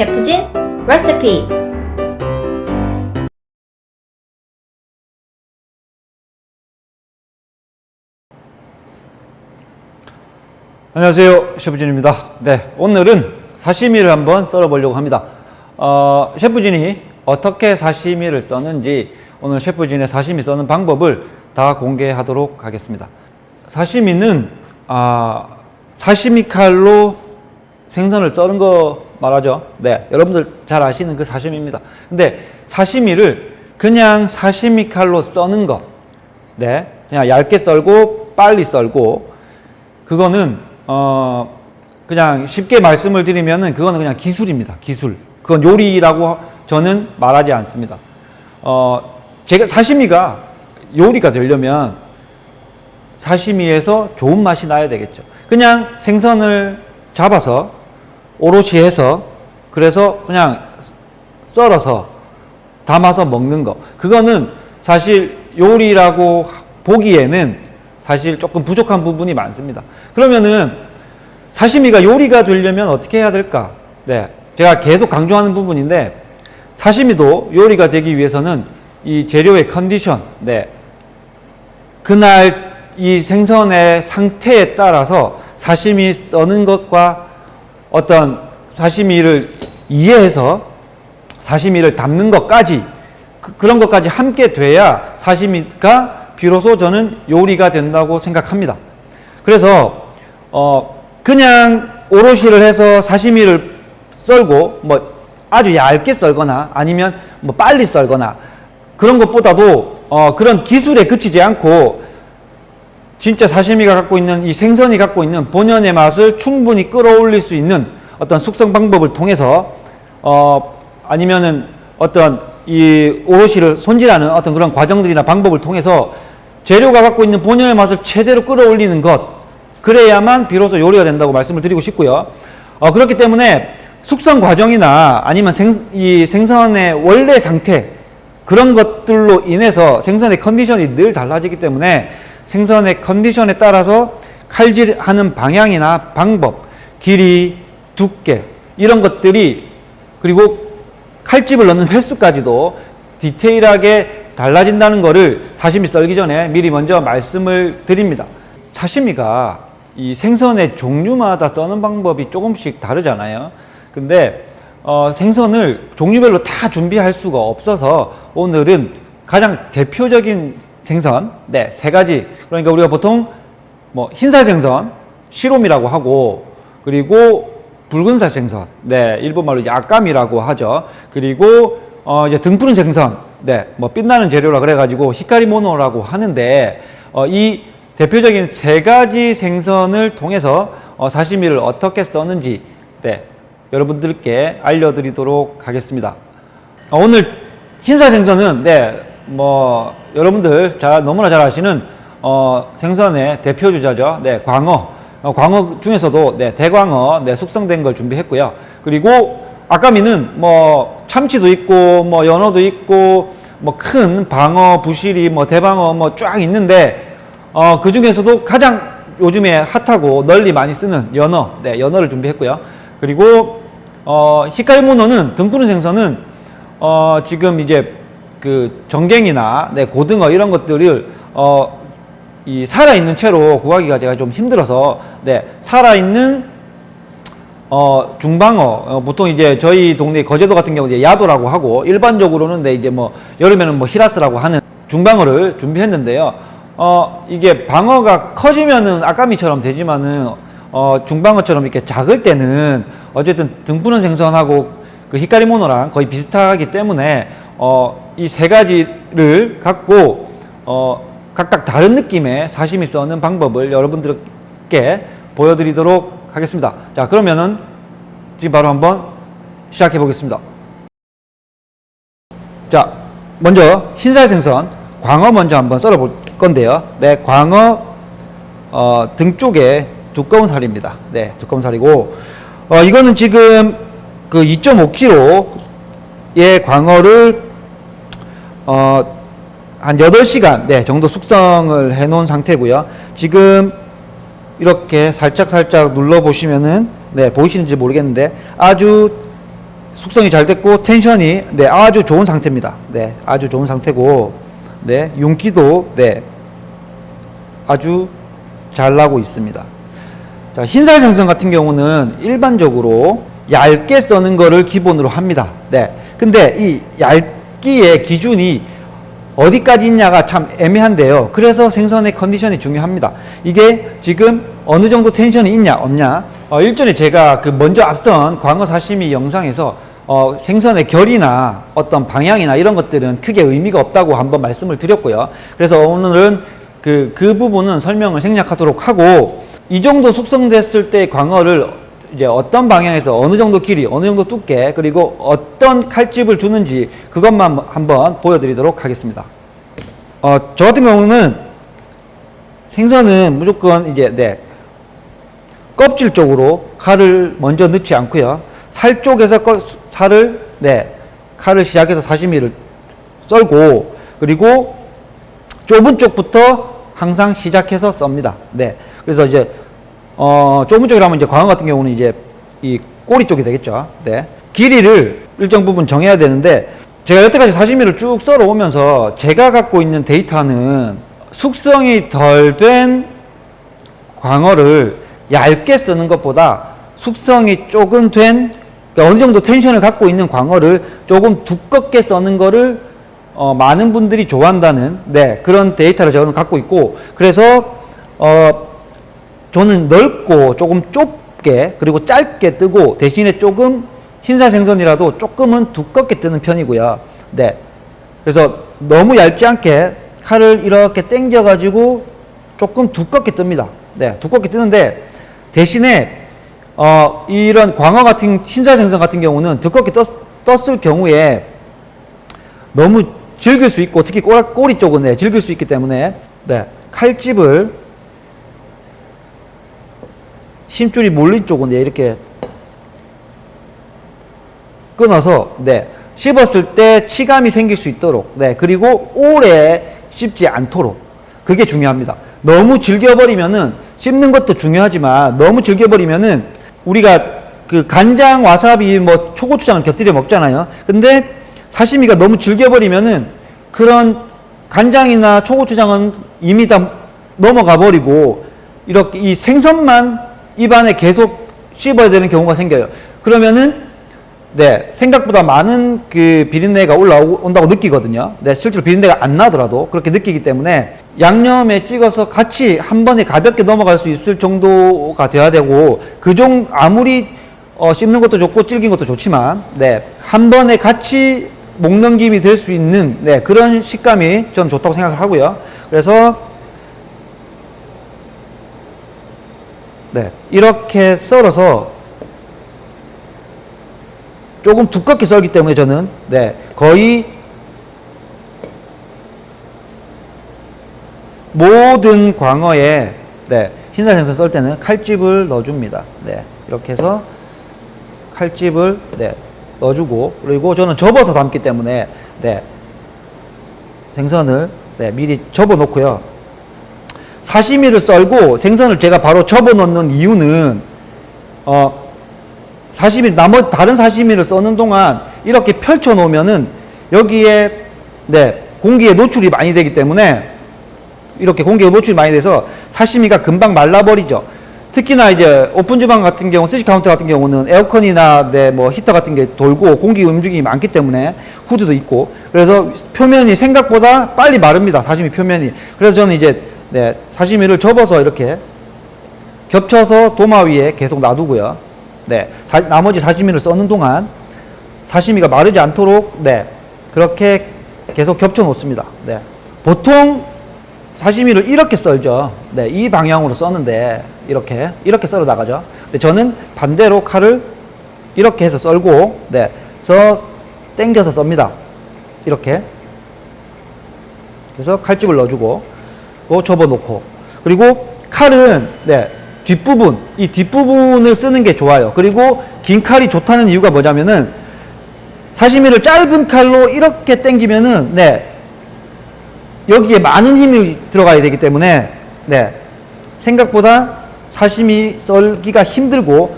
셰프진 레시피. 안녕하세요, 셰프진입니다. 네, 오늘은 사시미를 한번 썰어 보려고 합니다. 셰프진이 어떻게 사시미를 써는지 오늘 셰프진의 사시미 써는 방법을 다 공개하도록 하겠습니다. 사시미는 사시미 칼로 생선을 썰은 거 말하죠. 네, 여러분들 잘 아시는 그 사시미입니다. 근데 사시미를 그냥 사시미 칼로 써는 것, 네, 그냥 얇게 썰고 빨리 썰고, 그거는 그냥 쉽게 말씀을 드리면은 그거는 그냥 기술입니다. 기술. 그건 요리라고 저는 말하지 않습니다. 제가 사시미가 요리가 되려면 사시미에서 좋은 맛이 나야 되겠죠. 그냥 생선을 잡아서 오롯이 해서 그래서 그냥 썰어서 담아서 먹는 거, 그거는 사실 요리라고 보기에는 사실 조금 부족한 부분이 많습니다. 그러면은 사시미가 요리가 되려면 어떻게 해야 될까? 네, 제가 계속 강조하는 부분인데, 사시미도 요리가 되기 위해서는 이 재료의 컨디션, 네, 그날 이 생선의 상태에 따라서 사시미 써는 것과 어떤 사시미를 이해해서 사시미를 담는 것까지, 그런 것까지 함께 돼야 사시미가 비로소 저는 요리가 된다고 생각합니다. 그래서 그냥 오롯이를 해서 사시미를 썰고 뭐 아주 얇게 썰거나 아니면 뭐 빨리 썰거나 그런 것보다도 그런 기술에 그치지 않고 진짜 사시미가 갖고 있는, 이 생선이 갖고 있는 본연의 맛을 충분히 끌어올릴 수 있는 어떤 숙성 방법을 통해서 아니면은 어떤 이 오롯이를 손질하는 어떤 그런 과정들이나 방법을 통해서 재료가 갖고 있는 본연의 맛을 최대로 끌어올리는 것, 그래야만 비로소 요리가 된다고 말씀을 드리고 싶고요. 그렇기 때문에 숙성 과정이나 아니면 이 생선의 원래 상태, 그런 것들로 인해서 생선의 컨디션이 늘 달라지기 때문에 생선의 컨디션에 따라서 칼질하는 방향이나 방법, 길이, 두께, 이런 것들이, 그리고 칼집을 넣는 횟수까지도 디테일하게 달라진다는 거를 사시미 썰기 전에 미리 먼저 말씀을 드립니다. 사시미가 이 생선의 종류마다 써는 방법이 조금씩 다르잖아요. 근데 생선을 종류별로 다 준비할 수가 없어서 오늘은 가장 대표적인 생선, 네, 세 가지. 그러니까 우리가 보통 뭐 흰살 생선, 시롬이라고 하고, 그리고 붉은살 생선, 네, 일본말로 이제 아까미라고 하죠. 그리고 이제 등푸른 생선, 네, 뭐 빛나는 재료라 그래가지고 히카리모노라고 하는데, 이 대표적인 세 가지 생선을 통해서 사시미를 어떻게 써는지, 네, 여러분들께 알려드리도록 하겠습니다. 오늘 흰살 생선은, 네, 뭐 여러분들 너무나 잘 아시는 생선의 대표 주자죠. 네, 광어. 광어 중에서도, 네, 대광어, 네, 숙성된 걸 준비했고요. 그리고 아까미는 뭐 참치도 있고 뭐 연어도 있고 뭐 큰 방어, 부시리, 뭐 대방어 뭐 쫙 있는데 그 중에서도 가장 요즘에 핫하고 널리 많이 쓰는 연어, 네, 연어를 준비했고요. 그리고 히카리모노는, 등푸른 생선은 지금 이제 그 정갱이나, 네, 고등어 이런 것들을 이 살아있는 채로 구하기가 제가 좀 힘들어서, 네, 살아있는 중방어, 보통 이제 저희 동네 거제도 같은 경우 이제 야도라고 하고, 일반적으로는 네, 이제 뭐 여름에는 뭐 히라스라고 하는 중방어를 준비했는데요. 이게 방어가 커지면은 아까미처럼 되지만은 중방어처럼 이렇게 작을 때는 어쨌든 등푸른 생선하고 그 히카리모노랑 거의 비슷하기 때문에 이 세 가지를 갖고 각각 다른 느낌의 사시미 써는 방법을 여러분들께 보여드리도록 하겠습니다. 자, 그러면은 지금 바로 한번 시작해 보겠습니다. 자, 먼저 흰살 생선 광어 먼저 한번 썰어 볼 건데요. 네, 광어 등 쪽에 두꺼운 살입니다. 네, 두꺼운 살이고, 이거는 지금 그 2.5kg의 광어를 한 8시간 네, 정도 숙성을 해 놓은 상태고요. 지금 이렇게 살짝 눌러 보시면은, 네, 보이시는지 모르겠는데 아주 숙성이 잘 됐고 텐션이 네, 아주 좋은 상태입니다. 네, 아주 좋은 상태고 네, 윤기도 네, 아주 잘 나고 있습니다. 자, 흰살 생선 같은 경우는 일반적으로 얇게 써는 거를 기본으로 합니다. 네. 근데 이 얇기의 기준이 어디까지 있냐가 참 애매한데요. 그래서 생선의 컨디션이 중요합니다. 이게 지금 어느 정도 텐션이 있냐 없냐. 일전에 제가 그 먼저 앞선 광어 사시미 영상에서 생선의 결이나 어떤 방향이나 이런 것들은 크게 의미가 없다고 한번 말씀을 드렸고요. 그래서 오늘은 그 부분은 설명을 생략하도록 하고, 이 정도 숙성됐을 때 광어를 이제 어떤 방향에서 어느 정도 길이, 어느 정도 두께, 그리고 어떤 칼집을 주는지 그것만 한번 보여드리도록 하겠습니다. 저 같은 경우는 생선은 무조건 이제 네, 껍질 쪽으로 칼을 먼저 넣지 않고요. 살 쪽에서 살을 네, 칼을 시작해서 사시미를 썰고, 그리고 좁은 쪽부터 항상 시작해서 썹니다. 네. 그래서 이제 좁은 쪽이라면 이제 광어 같은 경우는 이제 이 꼬리 쪽이 되겠죠. 네. 길이를 일정 부분 정해야 되는데, 제가 여태까지 사시미를 쭉 썰어 오면서 제가 갖고 있는 데이터는 숙성이 덜 된 광어를 얇게 쓰는 것보다 숙성이 조금 된, 그러니까 어느 정도 텐션을 갖고 있는 광어를 조금 두껍게 써는 거를 많은 분들이 좋아한다는 네, 그런 데이터를 저는 갖고 있고, 그래서 저는 넓고 조금 좁게 그리고 짧게 뜨고, 대신에 조금 흰살 생선이라도 조금은 두껍게 뜨는 편이고요. 네. 그래서 너무 얇지 않게 칼을 이렇게 당겨 가지고 조금 두껍게 뜹니다. 네. 두껍게 뜨는데, 대신에 이런 광어 같은 흰살 생선 같은 경우는 두껍게 떴을 경우에 너무 질길 수 있고, 특히 꼬리 쪽은 네, 질길 수 있기 때문에 네, 칼집을 심줄이 몰린 쪽은 네, 이렇게 끊어서 네, 씹었을 때 치감이 생길 수 있도록, 네, 그리고 오래 씹지 않도록, 그게 중요합니다. 너무 질겨버리면은, 씹는 것도 중요하지만 너무 질겨버리면은 우리가 그 간장, 와사비, 뭐 초고추장을 곁들여 먹잖아요. 근데 사시미가 너무 질겨버리면은 그런 간장이나 초고추장은 이미 다 넘어가 버리고 이렇게 이 생선만 입안에 계속 씹어야 되는 경우가 생겨요. 그러면은 네, 생각보다 많은 그 비린내가 올라온다고 느끼거든요. 네, 실제로 비린내가 안 나더라도 그렇게 느끼기 때문에 양념에 찍어서 같이 한 번에 가볍게 넘어갈 수 있을 정도가 돼야 되고, 아무리 씹는 것도 좋고 질긴 것도 좋지만 네, 한 번에 같이 목 넘김이 될 수 있는 네, 그런 식감이 저는 좋다고 생각을 하고요. 그래서 네, 이렇게 썰어서 조금 두껍게 썰기 때문에 저는 네, 거의 모든 광어에 네, 흰살 생선 썰 때는 칼집을 넣어줍니다. 네, 이렇게 해서 칼집을 네, 넣어주고, 그리고 저는 접어서 담기 때문에 네, 생선을 네, 미리 접어 놓고요. 사시미를 썰고 생선을 제가 바로 접어 놓는 이유는 다른 사시미를 써는 동안 이렇게 펼쳐 놓으면은 여기에 네, 공기에 노출이 많이 되기 때문에, 이렇게 공기에 노출이 많이 돼서 사시미가 금방 말라버리죠. 특히나 이제 오픈 주방 같은 경우, 스시 카운터 같은 경우는 에어컨이나 네, 뭐 히터 같은 게 돌고 공기 움직임이 많기 때문에, 후드도 있고, 그래서 표면이 생각보다 빨리 마릅니다. 사시미 표면이. 그래서 저는 이제 네, 사시미를 접어서 이렇게 겹쳐서 도마 위에 계속 놔두고요. 네, 나머지 사시미를 써는 동안 사시미가 마르지 않도록 네, 그렇게 계속 겹쳐 놓습니다. 네. 보통 사시미를 이렇게 썰죠. 네, 이 방향으로 써는데 이렇게 썰어 나가죠. 근데 저는 반대로 칼을 이렇게 해서 썰고 네, 그래서 당겨서 썹니다. 이렇게. 그래서 칼집을 넣어주고 접어놓고, 그리고 칼은 네, 뒷부분, 이 뒷부분을 쓰는 게 좋아요. 그리고 긴 칼이 좋다는 이유가 뭐냐면은, 사시미를 짧은 칼로 이렇게 당기면은 네, 여기에 많은 힘이 들어가야 되기 때문에 네, 생각보다 사시미 썰기가 힘들고,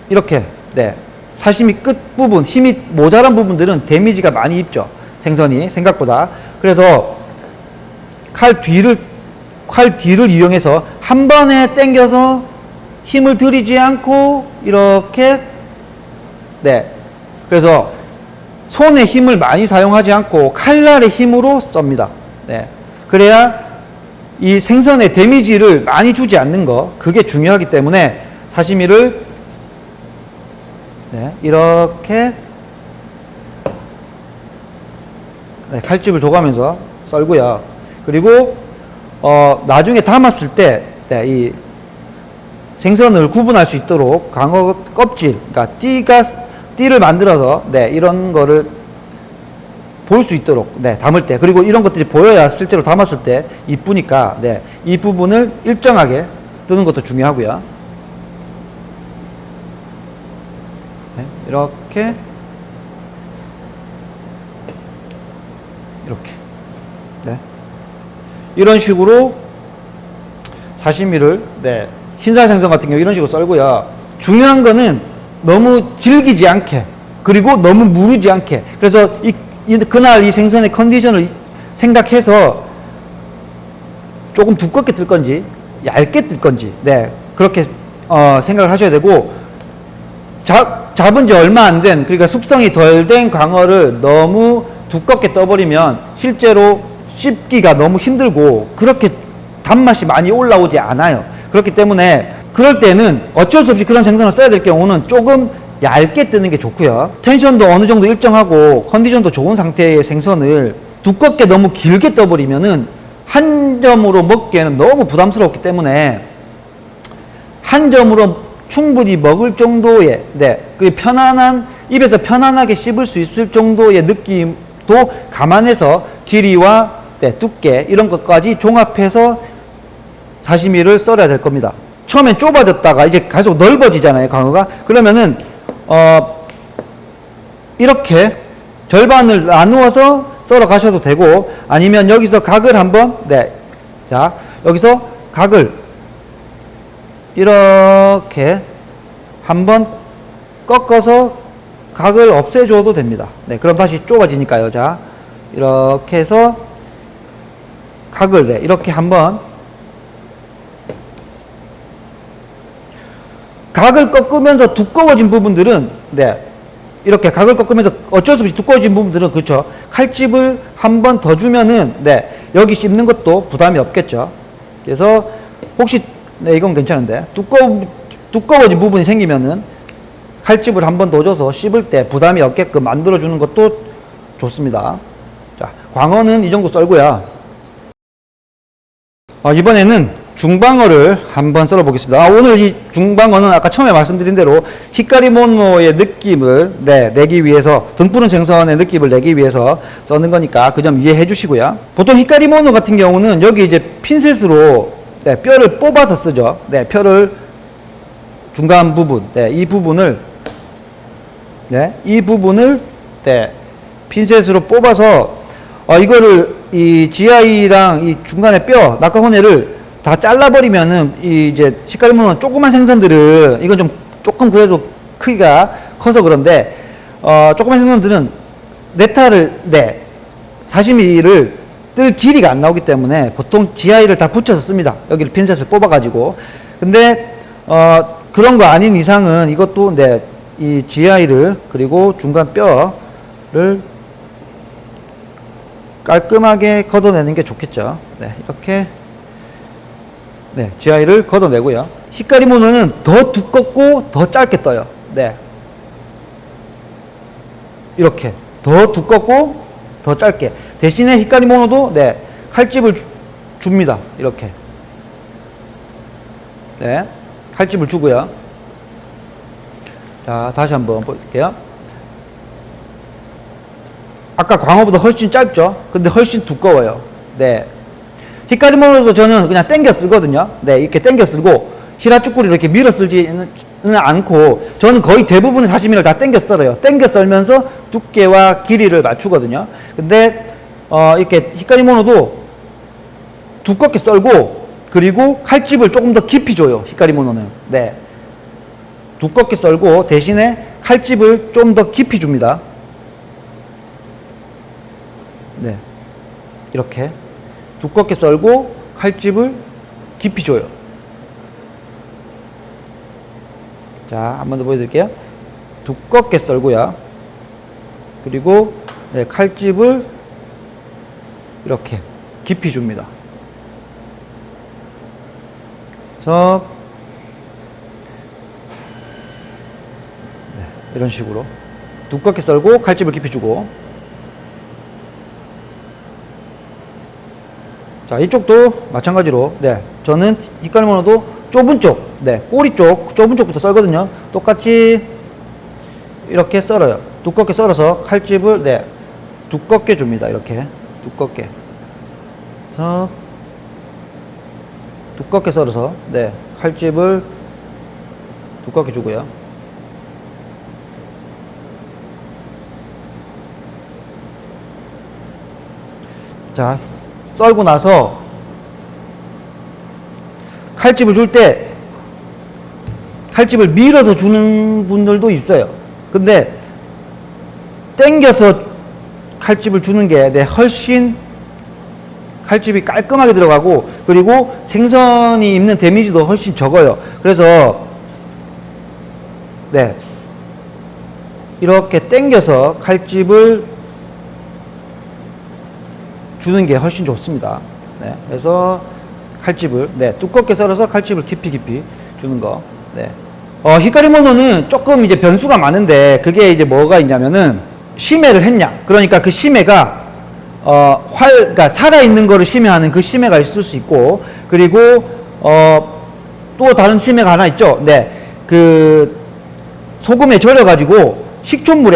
이렇게 네, 사시미 끝 부분, 힘이 모자란 부분들은 데미지가 많이 입죠. 생선이 생각보다. 그래서 칼 뒤를 이용해서 한 번에 당겨서 힘을 들이지 않고 이렇게, 네, 그래서 손에 힘을 많이 사용하지 않고 칼날의 힘으로 썹니다. 네, 그래야 이 생선에 데미지를 많이 주지 않는 거, 그게 중요하기 때문에 사시미를, 네, 이렇게, 네, 칼집을 줘가면서 썰고요. 그리고 나중에 담았을 때, 네, 이 생선을 구분할 수 있도록 광어 껍질, 그러니까 띠를 만들어서, 네, 이런 거를 볼 수 있도록, 네, 담을 때, 그리고 이런 것들이 보여야 실제로 담았을 때 이쁘니까, 네, 이 부분을 일정하게 뜨는 것도 중요하고요. 네, 이렇게, 네, 이런 식으로 사시미를, 네, 흰살 생선 같은 경우 이런 식으로 썰고요. 중요한 거는 너무 질기지 않게, 그리고 너무 무르지 않게. 그래서 그날 이 생선의 컨디션을 생각해서 조금 두껍게 뜰 건지 얇게 뜰 건지, 네, 그렇게 생각을 하셔야 되고, 잡은 지 얼마 안 된, 그러니까 숙성이 덜 된 광어를 너무 두껍게 떠버리면 실제로 씹기가 너무 힘들고 그렇게 단맛이 많이 올라오지 않아요. 그렇기 때문에 그럴 때는 어쩔 수 없이 그런 생선을 써야 될 경우는 조금 얇게 뜨는 게 좋고요. 텐션도 어느 정도 일정하고 컨디션도 좋은 상태의 생선을 두껍게 너무 길게 떠버리면은 한 점으로 먹기에는 너무 부담스럽기 때문에 한 점으로 충분히 먹을 정도의, 네, 그 편안한, 입에서 편안하게 씹을 수 있을 정도의 느낌도 감안해서 길이와, 네, 두께 이런 것까지 종합해서 사시미를 썰어야 될 겁니다. 처음엔 좁아졌다가 이제 계속 넓어지잖아요, 광어가. 그러면은 이렇게 절반을 나누어서 썰어 가셔도 되고, 아니면 여기서 각을 한번, 네, 자, 여기서 각을 이렇게 한번 꺾어서 각을 없애줘도 됩니다. 네, 그럼 다시 좁아지니까요. 자, 이렇게 해서 각을, 네, 이렇게 한번, 각을 꺾으면서 두꺼워진 부분들은, 네, 이렇게 각을 꺾으면서 어쩔 수 없이 두꺼워진 부분들은, 그렇죠, 칼집을 한 번 더 주면은, 네, 여기 씹는 것도 부담이 없겠죠. 그래서 혹시, 네, 이건 괜찮은데 두꺼워진 부분이 생기면은 칼집을 한 번 더 줘서 씹을 때 부담이 없게끔 만들어주는 것도 좋습니다. 자, 광어는 이 정도 썰고요. 이번에는 중방어를 한번 썰어 보겠습니다. 오늘 이 중방어는 아까 처음에 말씀드린 대로 히카리모노의 느낌을, 네, 내기 위해서, 등푸른 생선의 느낌을 내기 위해서 써는 거니까 그 점 이해해 주시고요. 보통 히카리모노 같은 경우는 여기 이제 핀셋으로, 네, 뼈를 뽑아서 쓰죠. 네, 뼈를 중간 부분, 네, 이 부분을, 네, 네, 핀셋으로 뽑아서 이거를 이 GI랑 이 중간에 뼈, 낙하혼회를 다 잘라버리면은 이제 히카리모노는 조그만 생선들은, 이건 조금 그래도 크기가 커서 그런데 조그만 생선들은 네타를, 네, 사시미를 뜰 길이가 안 나오기 때문에 보통 GI를 다 붙여서 씁니다. 여기를 핀셋을 뽑아가지고. 근데 그런 거 아닌 이상은 이것도, 네, 이 GI를, 그리고 중간 뼈를 깔끔하게 걷어내는 게 좋겠죠. 네, 이렇게, 네, GI를 걷어내고요. 히카리모노는 더 두껍고 더 짧게 떠요. 네, 이렇게 더 두껍고 더 짧게. 대신에 히카리모노도, 네, 칼집을 줍니다. 이렇게, 네, 칼집을 주고요. 자, 다시 한번 볼게요. 아까 광어보다 훨씬 짧죠? 근데 훨씬 두꺼워요. 네, 히카리모노도 저는 그냥 당겨 쓰거든요. 네, 이렇게 당겨 쓰고 히라쭈꾸리 이렇게 밀어 쓰지는 않고, 저는 거의 대부분의 사시미를 다 당겨 썰어요. 당겨 썰면서 두께와 길이를 맞추거든요. 근데 이렇게 히카리모노도 두껍게 썰고, 그리고 칼집을 조금 더 깊이 줘요, 히카리모노는. 네, 두껍게 썰고 대신에 칼집을 좀 더 깊이 줍니다. 네, 이렇게 두껍게 썰고 칼집을 깊이 줘요. 자, 한 번 더 보여드릴게요. 두껍게 썰고요. 그리고 네, 칼집을 이렇게 깊이 줍니다. 그래서 네, 이런 식으로 두껍게 썰고 칼집을 깊이 주고, 자, 이쪽도 마찬가지로 네, 저는 흰가리모노도 좁은 쪽, 네, 꼬리 쪽 좁은 쪽부터 썰거든요. 똑같이 이렇게 썰어요. 두껍게 썰어서 칼집을 네, 두껍게 줍니다. 이렇게 두껍게. 자, 두껍게 썰어서 네, 칼집을 두껍게 주고요. 자, 썰고 나서 칼집을 줄 때 칼집을 밀어서 주는 분들도 있어요. 근데 당겨서 칼집을 주는 게 네, 훨씬 칼집이 깔끔하게 들어가고, 그리고 생선이 입는 데미지도 훨씬 적어요. 그래서 네, 이렇게 당겨서 칼집을 주는 게 훨씬 좋습니다. 네, 그래서 칼집을 네, 두껍게 썰어서 칼집을 깊이 주는 거. 네. 히카리모노는 조금 이제 변수가 많은데, 그게 이제 뭐가 있냐면은 심해를 했냐. 그러니까 그 심해가 그러니까 살아있는 거를 심해하는 그 심해가 있을 수 있고, 그리고 또 다른 심해가 하나 있죠. 네, 그 소금에 절여가지고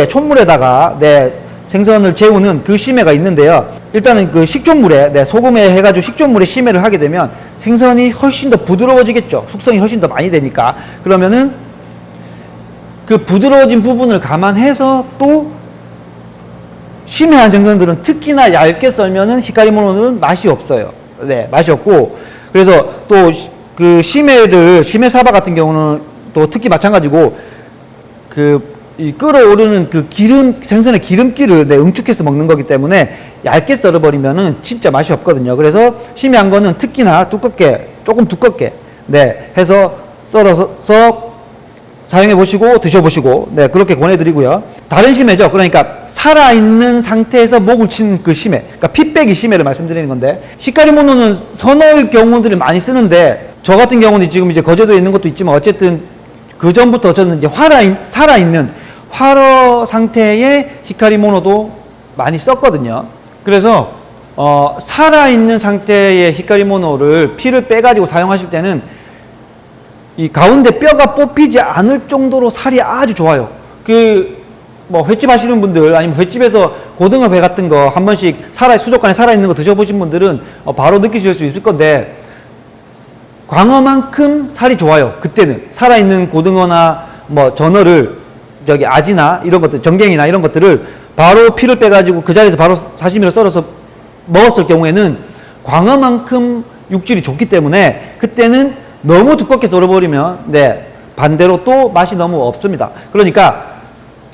촛물에다가 네, 생선을 재우는 그 심해가 있는데요. 일단은 그 식초물에 네, 소금에 해가지고 식초물에 심해를 하게 되면 생선이 훨씬 더 부드러워지겠죠. 숙성이 훨씬 더 많이 되니까. 그러면은 그 부드러워진 부분을 감안해서 또 심해한 생선들은 특히나 얇게 썰면은 히카리모노는 맛이 없어요. 네, 맛이 없고, 그래서 또 그 심해 사바 같은 경우는 또 특히 마찬가지고 이 끓어오르는 그 생선의 기름기를 네, 응축해서 먹는 거기 때문에 얇게 썰어버리면은 진짜 맛이 없거든요. 그래서 심해한 거는 특히나 조금 두껍게 네, 해서 썰어서 사용해 보시고 드셔보시고, 네, 그렇게 권해드리고요. 다른 심해죠. 그러니까 살아있는 상태에서 목을 친 그 심해, 그러니까 피 빼기 심해를 말씀드리는 건데, 히카리모노는 서너일 경우들을 많이 쓰는데, 저 같은 경우는 지금 이제 거제도에 있는 것도 있지만 어쨌든 그 전부터 저는 이제 살아있는 활어 상태의 히카리모노도 많이 썼거든요. 그래서 살아있는 상태의 히카리모노를 피를 빼가지고 사용하실 때는 이 가운데 뼈가 뽑히지 않을 정도로 살이 아주 좋아요. 뭐 횟집 하시는 분들, 아니면 횟집에서 고등어 회 같은 거 한 번씩 수족관에 살아있는 거 드셔보신 분들은 바로 느끼실 수 있을 건데, 광어만큼 살이 좋아요. 그때는 살아있는 고등어나 뭐 전어를 아지나 이런 것들, 정갱이나 이런 것들을 바로 피를 빼가지고 그 자리에서 바로 사시미로 썰어서 먹었을 경우에는 광어만큼 육질이 좋기 때문에 그때는 너무 두껍게 썰어버리면 네, 반대로 또 맛이 너무 없습니다. 그러니까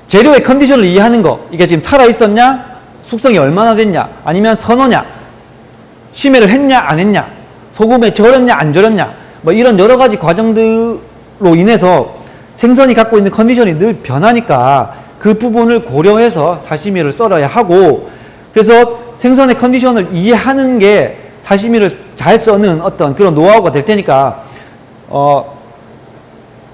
재료의 컨디션을 이해하는 거, 이게 지금 살아있었냐, 숙성이 얼마나 됐냐, 아니면 선어냐, 심해를 했냐 안 했냐, 소금에 절였냐 안 절였냐, 뭐 이런 여러 가지 과정들로 인해서 생선이 갖고 있는 컨디션이 늘 변하니까 그 부분을 고려해서 사시미를 썰어야 하고, 그래서 생선의 컨디션을 이해하는 게 사시미를 잘 써는 어떤 그런 노하우가 될 테니까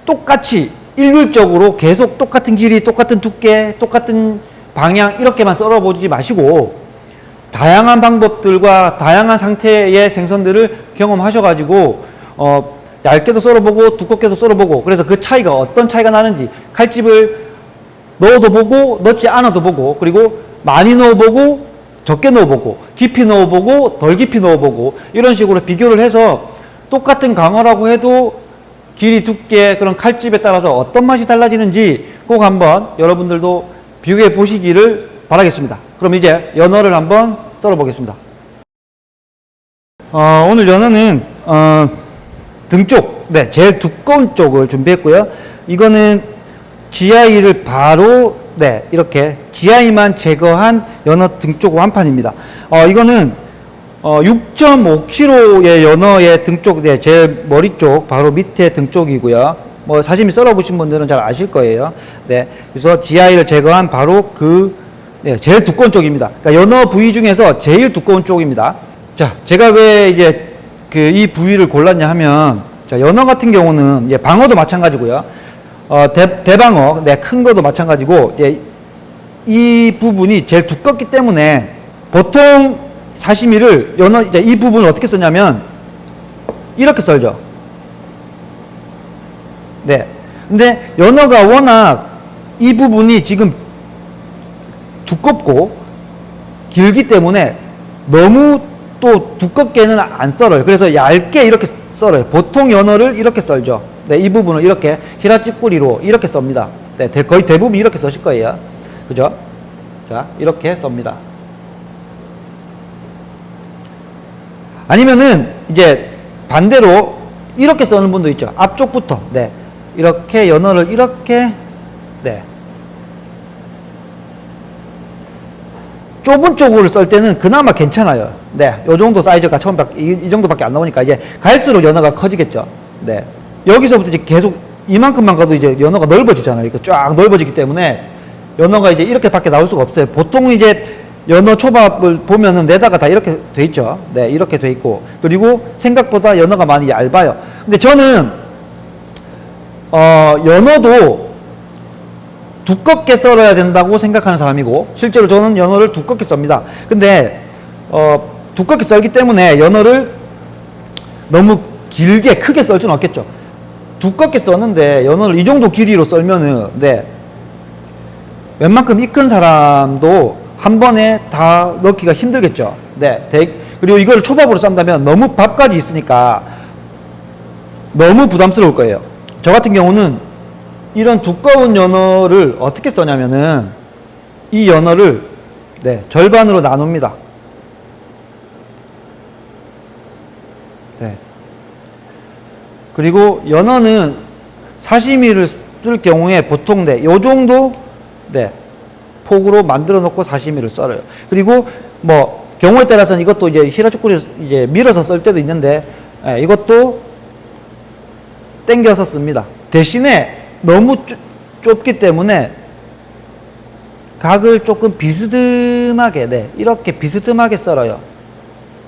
똑같이 일률적으로 계속 똑같은 길이, 똑같은 두께, 똑같은 방향 이렇게만 썰어보지 마시고 다양한 방법들과 다양한 상태의 생선들을 경험하셔가지고 얇게도 썰어보고 두껍게도 썰어보고, 그래서 그 차이가 어떤 차이가 나는지 칼집을 넣어도 보고 넣지 않아도 보고, 그리고 많이 넣어보고 적게 넣어보고 깊이 넣어보고 덜 깊이 넣어보고, 이런 식으로 비교를 해서 똑같은 광어라고 해도 길이, 두께, 그런 칼집에 따라서 어떤 맛이 달라지는지 꼭 한번 여러분들도 비교해 보시기를 바라겠습니다. 그럼 이제 연어를 한번 썰어 보겠습니다. 오늘 연어는 등 쪽, 네, 제일 두꺼운 쪽을 준비했고요. 이거는 GI를 바로 네 이렇게 GI만 제거한 연어 등 쪽 완판입니다. 이거는 6.5kg의 연어의 등 쪽, 네, 제 머리 쪽 바로 밑에 등 쪽이고요. 뭐 사시미 썰어 보신 분들은 잘 아실 거예요. 네, 그래서 GI를 제거한 바로 네, 제일 두꺼운 쪽입니다. 그러니까 연어 부위 중에서 제일 두꺼운 쪽입니다. 자, 제가 왜 이제 이 부위를 골랐냐 하면, 자, 연어 같은 경우는 방어도 마찬가지고요. 대방어, 네, 큰 거도 마찬가지고, 이 부분이 제일 두껍기 때문에 보통 사시미를 이제 이 부분을 어떻게 쓰냐면 이렇게 썰죠. 네. 근데 연어가 워낙 이 부분이 지금 두껍고 길기 때문에 너무 또 두껍게는 안 썰어요. 그래서 얇게 이렇게 썰어요. 보통 연어를 이렇게 썰죠. 네, 이 부분을 이렇게 히라찌꾸리로 이렇게 썹니다. 네, 거의 대부분 이렇게 써실 거예요. 그죠? 자, 이렇게 썹니다. 아니면은 이제 반대로 이렇게 써는 분도 있죠. 앞쪽부터. 네. 이렇게 연어를 이렇게 네. 좁은 쪽으로 썰 때는 그나마 괜찮아요. 네. 요 정도 사이즈가 이 정도밖에 안 나오니까 이제 갈수록 연어가 커지겠죠. 네. 여기서부터 이제 계속 이만큼만 가도 이제 연어가 넓어지잖아요. 이렇게 쫙 넓어지기 때문에 연어가 이제 이렇게밖에 나올 수가 없어요. 보통 이제 연어 초밥을 보면은 내다가 다 이렇게 돼 있죠. 네, 이렇게 돼 있고. 그리고 생각보다 연어가 많이 얇아요. 근데 저는, 연어도 두껍게 썰어야 된다고 생각하는 사람이고, 실제로 저는 연어를 두껍게 썹니다. 근데, 두껍게 썰기 때문에 연어를 너무 길게, 크게 썰 수는 없겠죠. 두껍게 써는데 연어를 이 정도 길이로 썰면은, 네. 웬만큼 이 큰 사람도 한 번에 다 넣기가 힘들겠죠. 네. 그리고 이걸 초밥으로 싼다면 너무 밥까지 있으니까 너무 부담스러울 거예요. 저 같은 경우는 이런 두꺼운 연어를 어떻게 써냐면은 이 연어를 네, 절반으로 나눕니다. 네. 그리고 연어는 사시미를 쓸 경우에 보통 네, 요 정도 네. 폭으로 만들어 놓고 사시미를 썰어요. 그리고 뭐 경우에 따라서는 이것도 이제 히라츠쿠리 이제 밀어서 썰 때도 있는데 이것도 당겨서 씁니다. 대신에 너무 좁기 때문에 각을 조금 비스듬하게 네, 이렇게 비스듬하게 썰어요.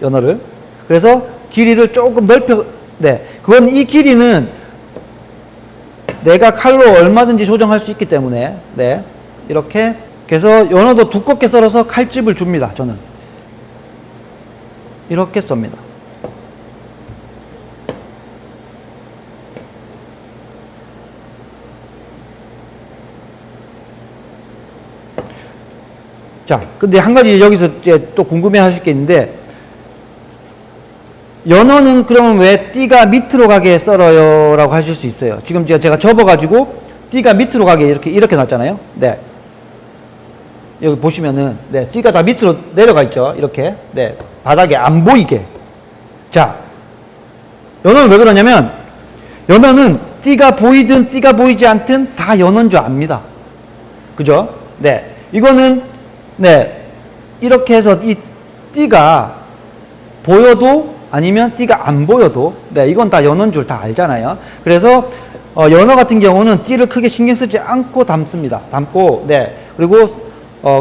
연어를. 그래서 길이를 조금 넓혀 네. 그건 이 길이는 내가 칼로 얼마든지 조정할 수 있기 때문에 네. 이렇게 그래서 연어도 두껍게 썰어서 칼집을 줍니다. 저는 이렇게 썹니다. 자, 근데 한 가지 여기서 이제 또 궁금해 하실 게 있는데 연어는 그러면 왜 띠가 밑으로 가게 썰어요? 라고 하실 수 있어요. 지금 제가 접어가지고 띠가 밑으로 가게 이렇게 놨잖아요. 네. 여기 보시면은, 네, 띠가 다 밑으로 내려가 있죠. 이렇게. 네. 바닥에 안 보이게. 자. 연어는 왜 그러냐면, 연어는 띠가 보이든 띠가 보이지 않든 다 연어인 줄 압니다. 그죠? 네. 이거는, 네. 이렇게 해서 이 띠가 보여도 아니면 띠가 안 보여도, 네. 이건 다 연어인 줄 다 알잖아요. 그래서, 연어 같은 경우는 띠를 크게 신경 쓰지 않고 담습니다. 담고, 네. 그리고,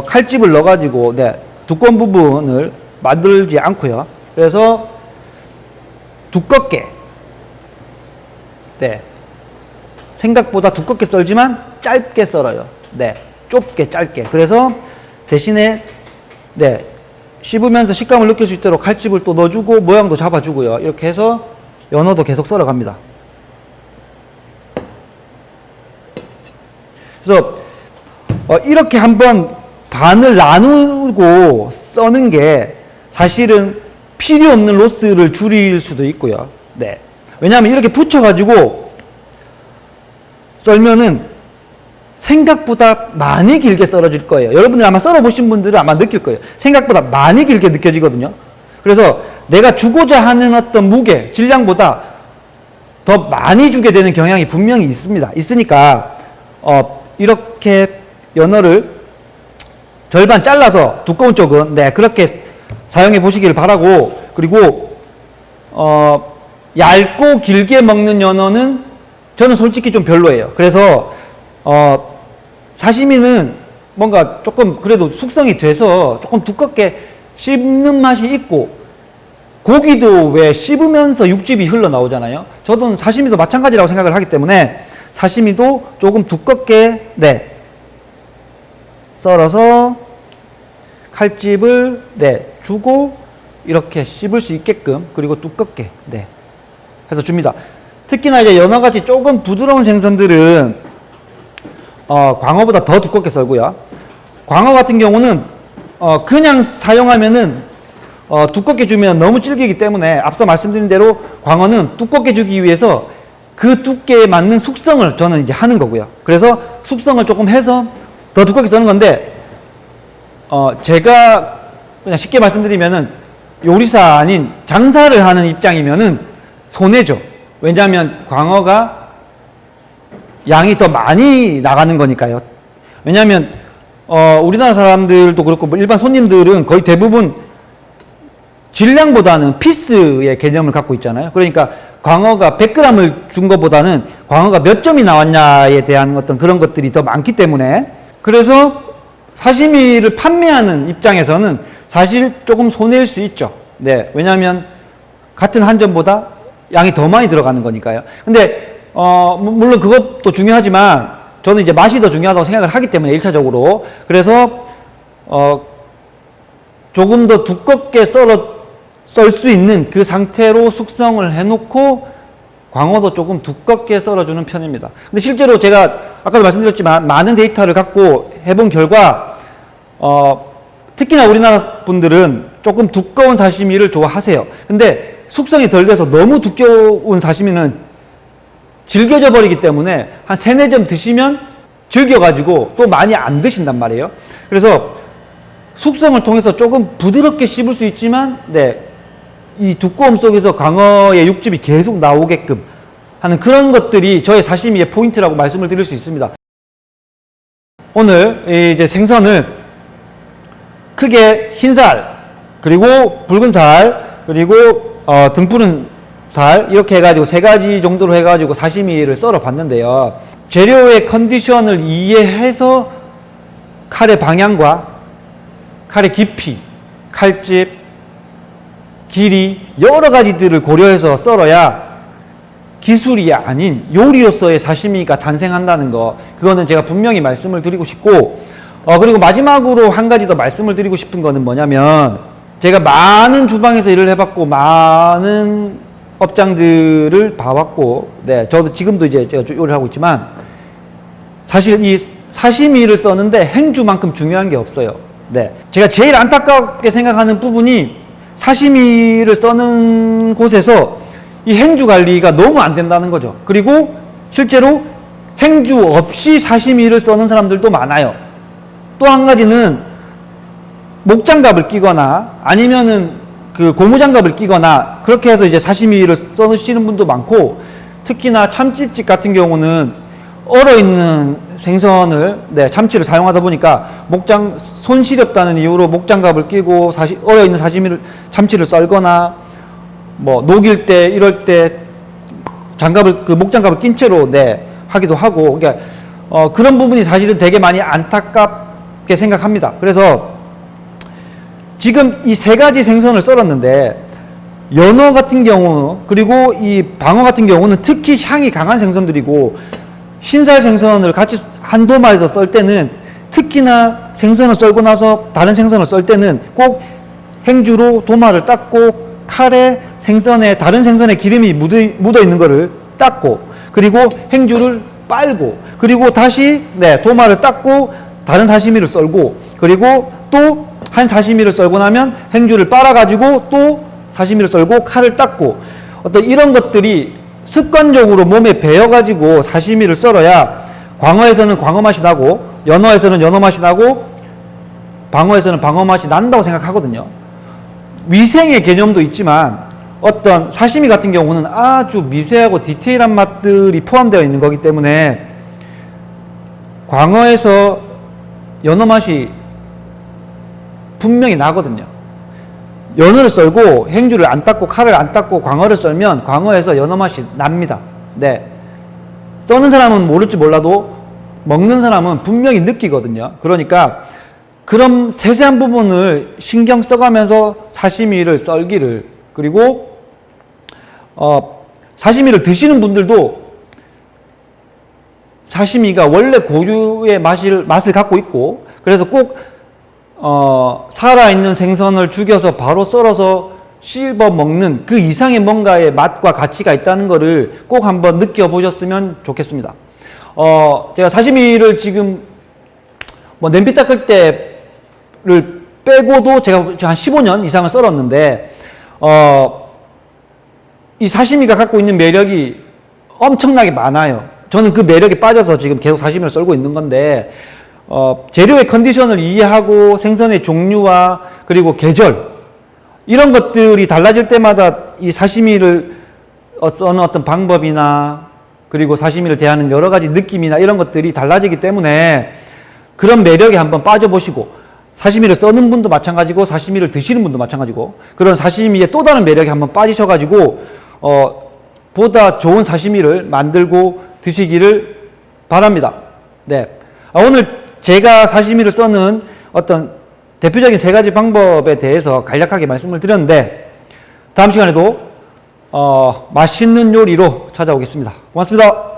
칼집을 넣어가지고, 네, 두꺼운 부분을 만들지 않고요. 그래서, 두껍게, 네, 생각보다 두껍게 썰지만 짧게 썰어요. 네, 좁게, 짧게. 그래서, 대신에, 네, 씹으면서 식감을 느낄 수 있도록 칼집을 또 넣어주고, 모양도 잡아주고요. 이렇게 해서, 연어도 계속 썰어갑니다. 그래서, 이렇게 한번 반을 나누고 써는 게 사실은 필요 없는 로스를 줄일 수도 있고요. 네. 왜냐하면 이렇게 붙여가지고 썰면은 생각보다 많이 길게 썰어질 거예요. 여러분들 아마 썰어보신 분들은 아마 느낄 거예요. 생각보다 많이 길게 느껴지거든요. 그래서 내가 주고자 하는 어떤 무게, 질량보다 더 많이 주게 되는 경향이 분명히 있습니다. 있으니까, 이렇게 연어를 절반 잘라서 두꺼운 쪽은 네 그렇게 사용해 보시기를 바라고, 그리고 얇고 길게 먹는 연어는 저는 솔직히 좀 별로예요. 그래서 사시미는 뭔가 조금 그래도 숙성이 돼서 조금 두껍게 씹는 맛이 있고, 고기도 왜 씹으면서 육즙이 흘러나오잖아요. 저도 사시미도 마찬가지라고 생각을 하기 때문에 사시미도 조금 두껍게 네 썰어서 칼집을 네 주고 이렇게 씹을 수 있게끔, 그리고 두껍게 네 해서 줍니다. 특히나 이제 연어같이 조금 부드러운 생선들은 광어보다 더 두껍게 썰고요. 광어 같은 경우는 그냥 사용하면은 두껍게 주면 너무 질기기 때문에 앞서 말씀드린 대로 광어는 두껍게 주기 위해서 그 두께에 맞는 숙성을 저는 이제 하는 거고요. 그래서 숙성을 조금 해서 더 두껍게 써는 건데, 제가 그냥 쉽게 말씀드리면은 요리사 아닌 장사를 하는 입장이면은 손해죠. 왜냐하면 광어가 양이 더 많이 나가는 거니까요. 왜냐하면 우리나라 사람들도 그렇고 뭐 일반 손님들은 거의 대부분 질량보다는 피스의 개념을 갖고 있잖아요. 그러니까 광어가 100g을 준 것보다는 광어가 몇 점이 나왔냐에 대한 어떤 그런 것들이 더 많기 때문에, 그래서 사시미를 판매하는 입장에서는 사실 조금 손해일 수 있죠. 네, 왜냐하면 같은 한 점보다 양이 더 많이 들어가는 거니까요. 근데 물론 그것도 중요하지만 저는 이제 맛이 더 중요하다고 생각을 하기 때문에 1차적으로, 그래서 조금 더 두껍게 썰 수 있는 그 상태로 숙성을 해놓고 광어도 조금 두껍게 썰어주는 편입니다. 근데 실제로 제가 아까도 말씀드렸지만 많은 데이터를 갖고 해본 결과 특히나 우리나라 분들은 조금 두꺼운 사시미를 좋아하세요. 근데 숙성이 덜 돼서 너무 두꺼운 사시미는 질겨져 버리기 때문에 한 3-4점 드시면 질겨가지고 또 많이 안 드신단 말이에요. 그래서 숙성을 통해서 조금 부드럽게 씹을 수 있지만 네, 이 두꺼움 속에서 광어의 육즙이 계속 나오게끔 하는 그런 것들이 저의 사시미의 포인트라고 말씀을 드릴 수 있습니다. 오늘 이제 생선을 크게 흰살, 그리고 붉은살, 그리고 등푸른 살 이렇게 해가지고 3가지 정도로 해가지고 사시미를 썰어 봤는데요. 재료의 컨디션을 이해해서 칼의 방향과 칼의 깊이, 칼집, 길이 여러 가지들을 고려해서 썰어야 기술이 아닌 요리로서의 사시미가 탄생한다는 거, 그거는 제가 분명히 말씀을 드리고 싶고, 그리고 마지막으로 한 가지 더 말씀을 드리고 싶은 거는 뭐냐면, 제가 많은 주방에서 일을 해봤고 많은 업장들을 봐왔고, 네, 저도 지금도 이제 제가 요리를 하고 있지만 사실 이 사시미를 써는데 행주만큼 중요한 게 없어요. 네, 제가 제일 안타깝게 생각하는 부분이 사시미를 써는 곳에서 이 행주 관리가 너무 안 된다는 거죠. 그리고 실제로 행주 없이 사시미를 써는 사람들도 많아요. 또 한 가지는 목장갑을 끼거나 아니면은 그 고무장갑을 끼거나 그렇게 해서 이제 사시미를 써시는 분도 많고, 특히나 참치집 같은 경우는 얼어있는 생선을 참치를 사용하다 보니까 손 시렵다는 이유로 목장갑을 끼고 얼어있는 참치를 썰거나 뭐 녹일 때 이럴 때 목장갑을 낀 채로 하기도 하고, 그러니까 그런 부분이 사실은 되게 많이 안타깝게 생각합니다. 그래서 지금 이 3가지 생선을 썰었는데, 연어 같은 경우 그리고 이 방어 같은 경우는 특히 향이 강한 생선들이고, 흰살 생선을 같이 한 도마에서 썰 때는, 특히나 생선을 썰고 나서 다른 생선을 썰 때는 꼭 행주로 도마를 닦고 칼에 다른 생선에 기름이 묻어 있는 거를 닦고, 그리고 행주를 빨고, 그리고 다시 도마를 닦고 다른 사시미를 썰고, 그리고 또 한 사시미를 썰고 나면 행주를 빨아가지고 또 사시미를 썰고 칼을 닦고, 어떤 이런 것들이 습관적으로 몸에 배어가지고 사시미를 썰어야 광어에서는 광어 맛이 나고, 연어에서는 연어 맛이 나고, 방어에서는 방어 맛이 난다고 생각하거든요. 위생의 개념도 있지만 어떤 사시미 같은 경우는 아주 미세하고 디테일한 맛들이 포함되어 있는 거기 때문에 광어에서 연어 맛이 분명히 나거든요. 연어를 썰고 행주를 안 닦고 칼을 안 닦고 광어를 썰면 광어에서 연어 맛이 납니다. 네. 써는 사람은 모를지 몰라도 먹는 사람은 분명히 느끼거든요. 그러니까 그런 세세한 부분을 신경 써가면서 사시미를 썰기를, 그리고 사시미를 드시는 분들도 사시미가 원래 고유의 맛을 갖고 있고, 그래서 꼭 살아있는 생선을 죽여서 바로 썰어서 씹어 먹는 그 이상의 뭔가의 맛과 가치가 있다는 것을 꼭 한번 느껴보셨으면 좋겠습니다. 제가 사시미를 지금 뭐 냄비 닦을 때를 빼고도 제가 한 15년 이상을 썰었는데, 이 사시미가 갖고 있는 매력이 엄청나게 많아요. 저는 그 매력에 빠져서 지금 계속 사시미를 썰고 있는 건데, 재료의 컨디션을 이해하고 생선의 종류와 그리고 계절, 이런 것들이 달라질 때마다 이 사시미를 써는 어떤 방법이나 그리고 사시미를 대하는 여러 가지 느낌이나 이런 것들이 달라지기 때문에 그런 매력에 한번 빠져보시고, 사시미를 써는 분도 마찬가지고 사시미를 드시는 분도 마찬가지고, 그런 사시미의 또 다른 매력에 한번 빠지셔가지고 보다 좋은 사시미를 만들고 드시기를 바랍니다. 네. 오늘 제가 사시미를 써는 어떤 대표적인 3가지 방법에 대해서 간략하게 말씀을 드렸는데, 다음 시간에도 맛있는 요리로 찾아오겠습니다. 고맙습니다.